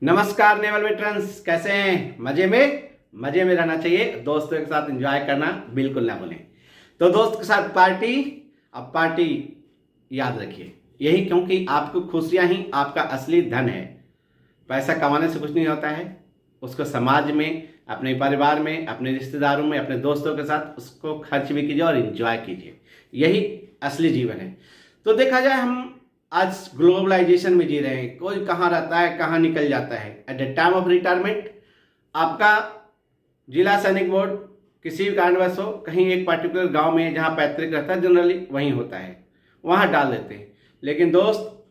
नमस्कार naval veterans, कैसे हैं? मजे में रहना चाहिए। दोस्तों के साथ एंजॉय करना बिल्कुल ना भूलें। तो दोस्त के साथ पार्टी, अब पार्टी याद रखिए, यही क्योंकि आपको खुशियां ही आपका असली धन है। पैसा कमाने से कुछ नहीं होता है, उसको समाज में, अपने परिवार में, अपने रिश्तेदारों में, अपने दोस्तों के साथ उसको खर्च भी कीजिए और एंजॉय कीजिए। यही असली जीवन है। तो देखा जाए, हम आज ग्लोबलाइजेशन में जी रहे हैं। कोई कहाँ रहता है, कहाँ निकल जाता है। At the time of retirement आपका जिला सैनिक बोर्ड किसी भी कारणवश हो, कहीं एक पर्टिकुलर गांव में जहां पैतृक रहता है, जनरली वहीं होता है, वहां डाल देते हैं। लेकिन दोस्त,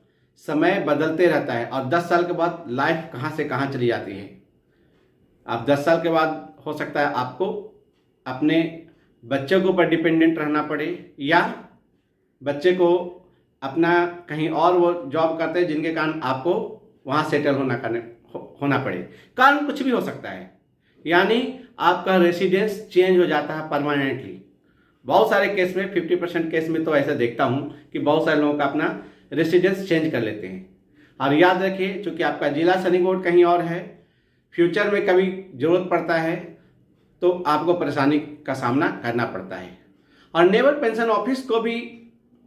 समय बदलते रहता है और 10 साल के बाद लाइफ कहाँ से कहाँ चली जाती है। अब 10 साल के बाद हो सकता है आपको अपने बच्चों के ऊपर डिपेंडेंट रहना पड़े, या बच्चे को अपना कहीं और वो जॉब करते हैं जिनके कारण आपको वहाँ सेटल होना पड़े। कारण कुछ भी हो सकता है, यानी आपका रेसिडेंस चेंज हो जाता है परमानेंटली। बहुत सारे केस में, 50% केस में तो ऐसा देखता हूँ कि बहुत सारे लोगों का अपना रेसिडेंस चेंज कर लेते हैं। और याद रखिए, चूँकि आपका जिला सैनिक बोर्ड कहीं और है, फ्यूचर में कभी ज़रूरत पड़ता है तो आपको परेशानी का सामना करना पड़ता है। और नेवल पेंशन ऑफिस को भी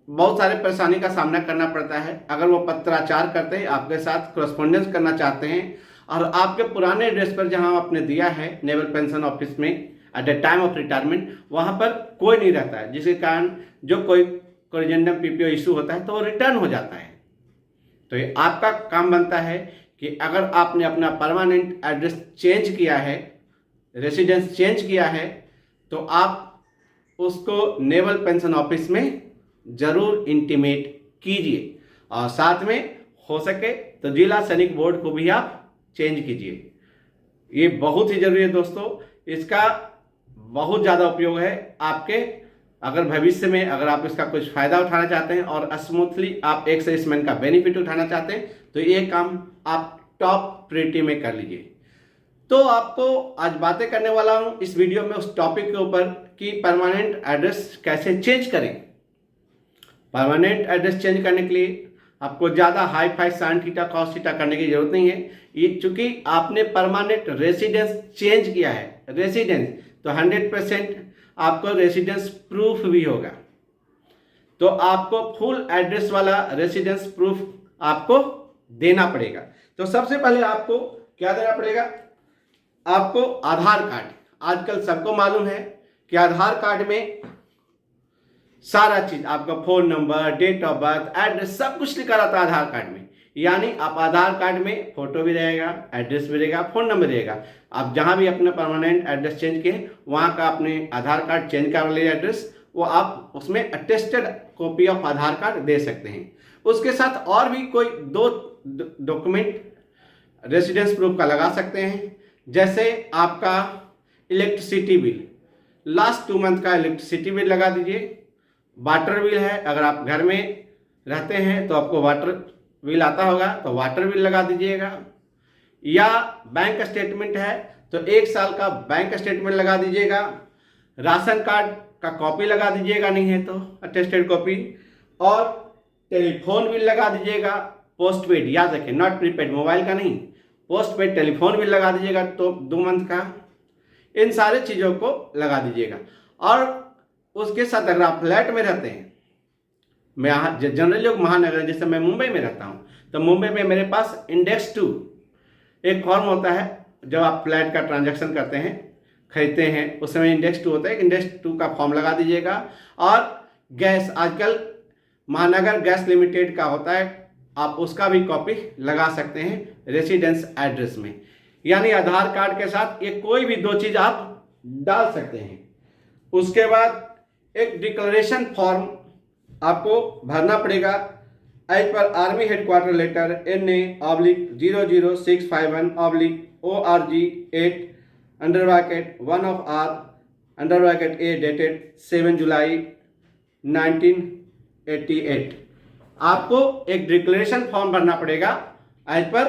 बहुत सारे परेशानी का सामना करना पड़ता है। अगर वो पत्राचार करते हैं, आपके साथ करस्पॉन्डेंस करना चाहते हैं और आपके पुराने एड्रेस पर जहां आपने दिया है नेवल पेंशन ऑफिस में at the time of retirement, वहां पर कोई नहीं रहता है, जिसके कारण जो कोई कोरिजेंडम पीपीओ इशू होता है तो वो रिटर्न हो जाता है। तो ये आपका काम बनता है कि अगर आपने अपना परमानेंट एड्रेस चेंज किया है, रेसिडेंस चेंज किया है, तो आप उसको नेवल पेंशन ऑफिस में जरूर इंटीमेट कीजिए। और साथ में हो सके तो जिला सैनिक बोर्ड को भी आप चेंज कीजिए। ये बहुत ही जरूरी है दोस्तों। इसका बहुत ज़्यादा उपयोग है आपके, अगर भविष्य में अगर आप इसका कुछ फ़ायदा उठाना चाहते हैं और स्मूथली आप एक सर्विसमैन का बेनिफिट उठाना चाहते हैं, तो ये काम आप टॉप प्रायोरिटी में कर लीजिए। तो आपको आज बातें करने वाला हूँ इस वीडियो में उस टॉपिक के ऊपर कि परमानेंट एड्रेस कैसे चेंज करें। परमानेंट एड्रेस चेंज करने के लिए आपको ज़्यादा hi fi sine theta cos theta करने की जरूरत नहीं है। ये चूंकि आपने परमानेंट रेसिडेंस चेंज किया है, रेसिडेंस, तो 100% आपको रेसिडेंस प्रूफ भी होगा। तो आपको फुल एड्रेस वाला रेसिडेंस प्रूफ आपको देना पड़ेगा। तो सबसे पहले आपको क्या देना पड़ेगा? आपको आधार कार्ड। आजकल सबको मालूम है कि आधार कार्ड में सारा चीज, आपका phone number, date of birth, address, सब कुछ लिखा रहता है आधार कार्ड में। यानी आप आधार कार्ड में फोटो भी रहेगा, एड्रेस भी रहेगा, फोन नंबर रहेगा। आप जहां भी अपना परमानेंट एड्रेस चेंज किए, वहां का अपने आधार कार्ड चेंज कर ले एड्रेस, वो आप उसमें attested copy of Aadhaar card दे सकते हैं। उसके साथ और भी कोई 2 डॉक्यूमेंट रेसिडेंस प्रूफ का लगा सकते हैं। जैसे आपका इलेक्ट्रिसिटी बिल, लास्ट 2 मंथ का इलेक्ट्रिसिटी बिल लगा दीजिए। वाटर बिल है, अगर आप घर में रहते हैं तो आपको वाटर बिल आता होगा, तो वाटर बिल लगा दीजिएगा। या बैंक स्टेटमेंट है तो 1 साल का बैंक स्टेटमेंट लगा दीजिएगा। राशन कार्ड का कॉपी लगा दीजिएगा, नहीं है तो अटेस्टेड कॉपी। और टेलीफोन बिल लगा दीजिएगा। पोस्ट पेड, याद रखें, नॉट प्रीपेड, मोबाइल का नहीं, पोस्ट पेड टेलीफोन बिल लगा दीजिएगा तो 2 मंथ का। इन सारे चीज़ों को लगा दीजिएगा। और उसके साथ अगर आप फ्लैट में रहते हैं, मैं यहाँ जनरली लोग महानगर, जैसे मैं मुंबई में रहता हूँ, तो मुंबई में मेरे पास इंडेक्स 2 एक फॉर्म होता है। जब आप फ्लैट का ट्रांजैक्शन करते हैं, खरीदते हैं, उस समय इंडेक्स 2 होता है। इंडेक्स 2 का फॉर्म लगा दीजिएगा। और गैस, आजकल महानगर गैस लिमिटेड का होता है, आप उसका भी कॉपी लगा सकते हैं रेसिडेंस एड्रेस में। यानी आधार कार्ड के साथ ये कोई भी 2 चीज़ आप डाल सकते हैं। उसके बाद एक डिक्लेरेशन फॉर्म आपको भरना पड़ेगा। As per army headquarter letter NA/00651/ORG 8 dated 7 जुलाई 1988। आपको एक डिक्लेरेशन फॉर्म भरना पड़ेगा एज पर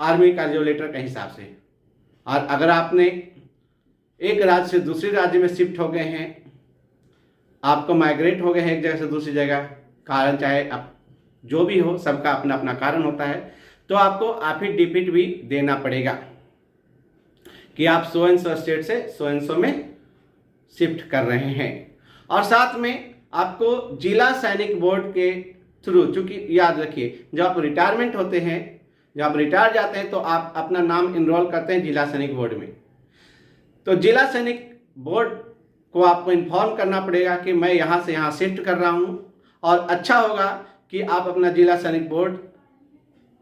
आर्मी का जो लेटर के हिसाब से। और अगर आपने एक राज्य से दूसरे राज्य में शिफ्ट हो गए हैं, आपको माइग्रेट हो गए हैं एक जगह से दूसरी जगह, कारण चाहे आप जो भी हो, सबका अपना अपना कारण होता है, तो आपको एफिडेविट भी देना पड़ेगा कि आप सो एंड सो स्टेट से सो एंड सो में शिफ्ट कर रहे हैं। और साथ में आपको जिला सैनिक बोर्ड के थ्रू, चूंकि याद रखिए जब आप रिटायरमेंट होते हैं, जब आप रिटायर जाते हैं तो आप अपना नाम इनरोल करते हैं जिला सैनिक बोर्ड में। तो जिला सैनिक बोर्ड को आपको इन्फॉर्म करना पड़ेगा कि मैं यहाँ से यहाँ शिफ्ट कर रहा हूँ, और अच्छा होगा कि आप अपना जिला सैनिक बोर्ड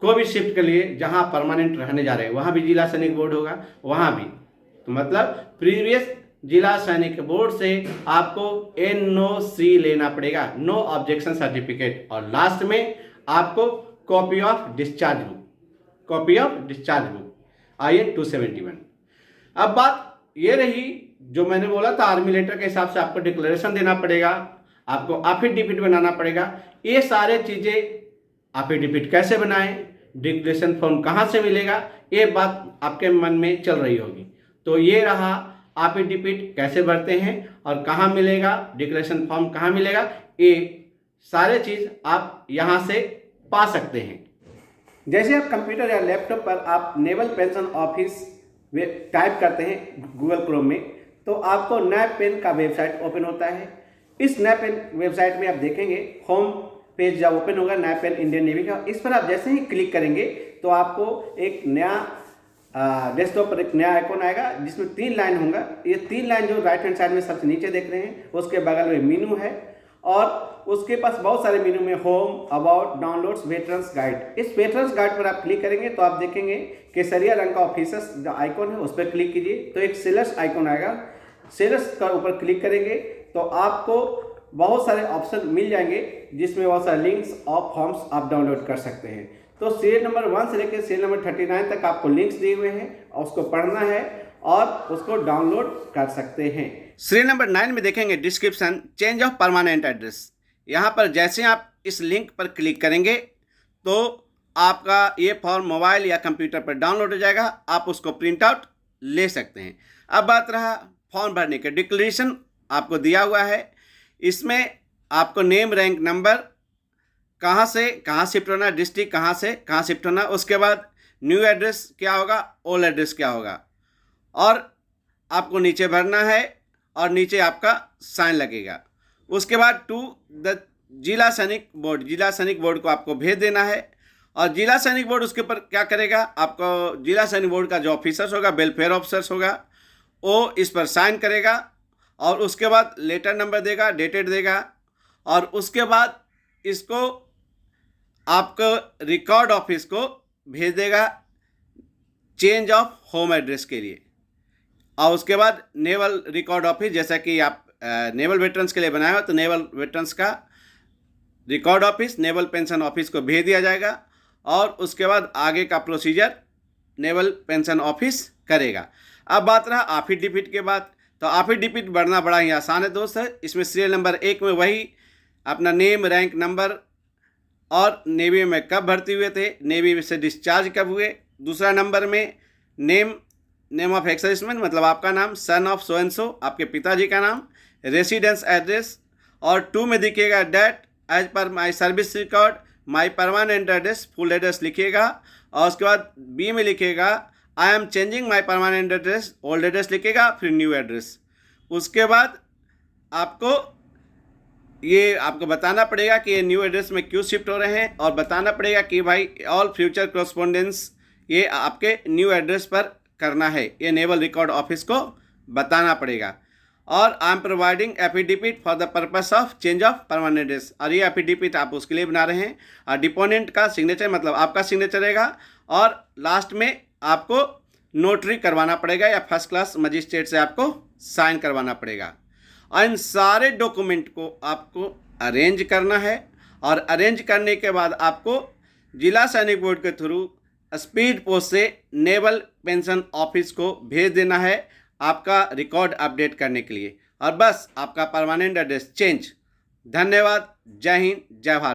को भी शिफ्ट कर लिए जहाँ परमानेंट रहने जा रहे हैं, वहाँ भी जिला सैनिक बोर्ड होगा, वहाँ भी। तो मतलब प्रीवियस जिला सैनिक बोर्ड से आपको NOC लेना पड़ेगा, नो ऑब्जेक्शन सर्टिफिकेट, और लास्ट में आपको copy of discharge book, copy of discharge book IN 271। अब बात ये रही जो मैंने बोला था, आर्मी लेटर के हिसाब से आपको डिक्लेरेशन देना पड़ेगा, आपको एफिडेविट बनाना पड़ेगा। ये सारे चीज़ें, एफिडेविट कैसे बनाएं, डिक्लेरेशन फॉर्म कहाँ से मिलेगा, ये बात आपके मन में चल रही होगी। तो ये रहा एफिडेविट कैसे भरते हैं और कहाँ मिलेगा, डिक्लेरेशन फॉर्म कहाँ मिलेगा, ये सारे चीज़ आप यहाँ से पा सकते हैं। जैसे आप कंप्यूटर या लैपटॉप पर आप नेवल पेंशन ऑफिस टाइप करते हैं गूगल क्रोम में, तो आपको NAPN का वेबसाइट ओपन होता है। इस NAPN वेबसाइट में आप देखेंगे होम पेज जब ओपन होगा NAPN इंडियन नेवी का, इस पर आप जैसे ही क्लिक करेंगे तो आपको एक नया डेस्कटॉप पर एक नया आइकॉन आएगा जिसमें 3 लाइन होगा। ये 3 लाइन जो राइट हैंड साइड में सबसे नीचे देख रहे हैं, उसके बगल में मेनू है, और उसके पास बहुत सारे मेनू में home, about, downloads, veterans guide. इस वेटरन्स गाइड पर आप क्लिक करेंगे तो आप देखेंगे केसरिया रंग का ऑफिसर्स जो आइकॉन है उस पर क्लिक कीजिए तो एक सेलर्स आइकॉन आएगा। सेलर्स का ऊपर क्लिक करेंगे तो आपको बहुत सारे ऑप्शन मिल जाएंगे जिसमें बहुत सारे लिंक्स और फॉर्म्स आप डाउनलोड कर सकते हैं। तो सीरियल नंबर 1 से लेकर सीरियल नंबर 39 तक आपको लिंक्स दिए हुए हैं और उसको पढ़ना है और उसको डाउनलोड कर सकते हैं। सीरियल नंबर 9 में देखेंगे description, change of permanent address. यहाँ पर जैसे आप इस लिंक पर क्लिक करेंगे तो आपका ये फॉर्म मोबाइल या कंप्यूटर पर डाउनलोड हो जाएगा, आप उसको प्रिंट आउट ले सकते हैं। अब बात रहा फॉर्म भरने के, डिक्लेरेशन आपको दिया हुआ है, इसमें आपको नेम, रैंक, नंबर, कहाँ से कहाँ शिफ्ट होना, डिस्ट्रिक्ट कहाँ से कहाँ शिफ्ट होना, उसके बाद न्यू एड्रेस क्या होगा, ओल्ड एड्रेस क्या होगा, और आपको नीचे भरना है और नीचे आपका साइन लगेगा। उसके बाद टू द जिला सैनिक बोर्ड, जिला सैनिक बोर्ड को आपको भेज देना है, और जिला सैनिक बोर्ड उसके ऊपर क्या करेगा, आपको जिला सैनिक बोर्ड का जो ऑफिसर्स होगा, वेलफेयर ऑफिसर्स होगा, वो इस पर साइन करेगा और उसके बाद लेटर नंबर देगा, डेटेड देगा, और उसके बाद इसको आपको रिकॉर्ड ऑफिस को भेज देगा चेंज ऑफ होम एड्रेस के लिए। और उसके बाद नेवल रिकॉर्ड ऑफिस, जैसा कि आप नेवल वेटरन्स के लिए बनाया हो तो नेवल वेटरन्स का record office, naval pension office को भेज दिया जाएगा, और उसके बाद आगे का प्रोसीजर नेवल पेंशन ऑफिस करेगा। अब बात रहा एफिडेविट के बाद, तो एफिडेविट भरना बड़ा ही आसान है दोस्त है। इसमें सीरियल नंबर 1 में वही अपना नेम, रैंक, नंबर और नेवी में कब भर्ती हुए थे, नेवी से डिस्चार्ज कब हुए। दूसरा नंबर में नेम ऑफ एक्सर्विसमैन मतलब आपका नाम, son of so and so आपके पिताजी का नाम, रेसिडेंस एड्रेस, और 2 में दिखेगा date as per my service record, my permanent address, full address लिखिएगा, और उसके बाद बी में लिखेगा I am changing my permanent address, old address लिखेगा, फिर न्यू एड्रेस। उसके बाद आपको बताना पड़ेगा कि ये न्यू एड्रेस में क्यों शिफ्ट हो रहे हैं, और बताना पड़ेगा कि भाई ऑल फ्यूचर कॉरस्पॉन्डेंस ये आपके न्यू एड्रेस पर करना है, ये नेवल रिकॉर्ड ऑफिस को बताना पड़ेगा। और I am providing affidavit for the purpose of change of permanent address, और ये एफिडेविट आप उसके लिए बना रहे हैं। और डिपोनेंट का सिग्नेचर मतलब आपका सिग्नेचर रहेगा, और लास्ट में आपको नोटरी करवाना पड़ेगा या फर्स्ट क्लास मजिस्ट्रेट से आपको साइन करवाना पड़ेगा। और इन सारे डॉक्यूमेंट को आपको अरेंज करना है, और अरेंज करने के बाद आपको जिला सैनिक बोर्ड के थ्रू स्पीड पोस्ट से नेवल पेंशन ऑफिस को भेज देना है आपका रिकॉर्ड अपडेट करने के लिए, और बस आपका परमानेंट एड्रेस चेंज। धन्यवाद। जय हिंद, जय भारत।